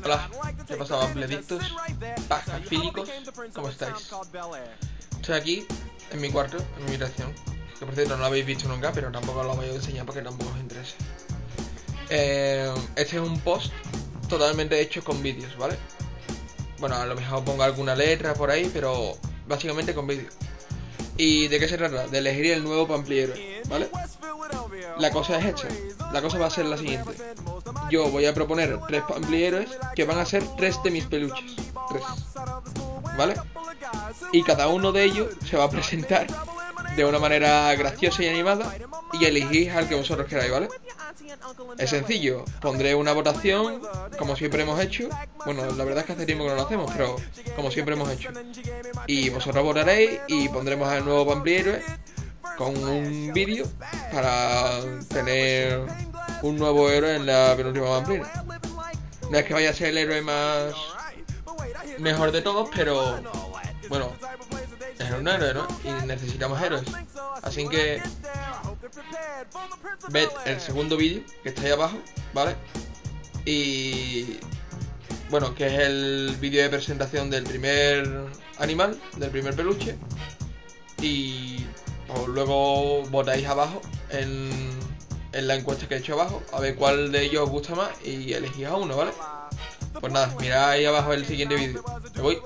Hola, ¿qué pasa, Bambledictos? Pajafílicos, ¿cómo estáis? Estoy aquí, en mi cuarto, en mi habitación. Que por cierto no lo habéis visto nunca, pero tampoco lo voy a enseñar porque tampoco os interesa. Este es un post totalmente hecho con vídeos, ¿vale? Bueno, a lo mejor pongo alguna letra por ahí, pero básicamente con vídeos. ¿Y de qué se trata? De elegir el nuevo Pamplihéroe, ¿vale? La cosa es esta. La cosa va a ser la siguiente. Yo voy a proponer 3 Pamplihéroes que van a ser 3 de mis peluches. 3. ¿Vale? Y cada uno de ellos se va a presentar de una manera graciosa y animada y elegís al que vosotros queráis, ¿vale? Es sencillo, pondré una votación, como siempre hemos hecho. Bueno, la verdad es que hace tiempo que no lo hacemos, pero como siempre hemos hecho. Y vosotros votaréis y pondremos al nuevo Pamplihéroe con un vídeo para tener un nuevo héroe en la penúltima Pamplina. No es que vaya a ser el héroe mejor de todos, pero bueno, es un héroe, ¿no? Y necesitamos héroes. Así que ved el segundo vídeo que está ahí abajo, ¿vale? Y bueno, que es el vídeo de presentación del primer animal, del primer peluche. Y luego votáis abajo en la encuesta que he hecho abajo, a ver cuál de ellos os gusta más y elegís a uno, ¿vale? Pues nada, mirad ahí abajo el siguiente vídeo. Me voy.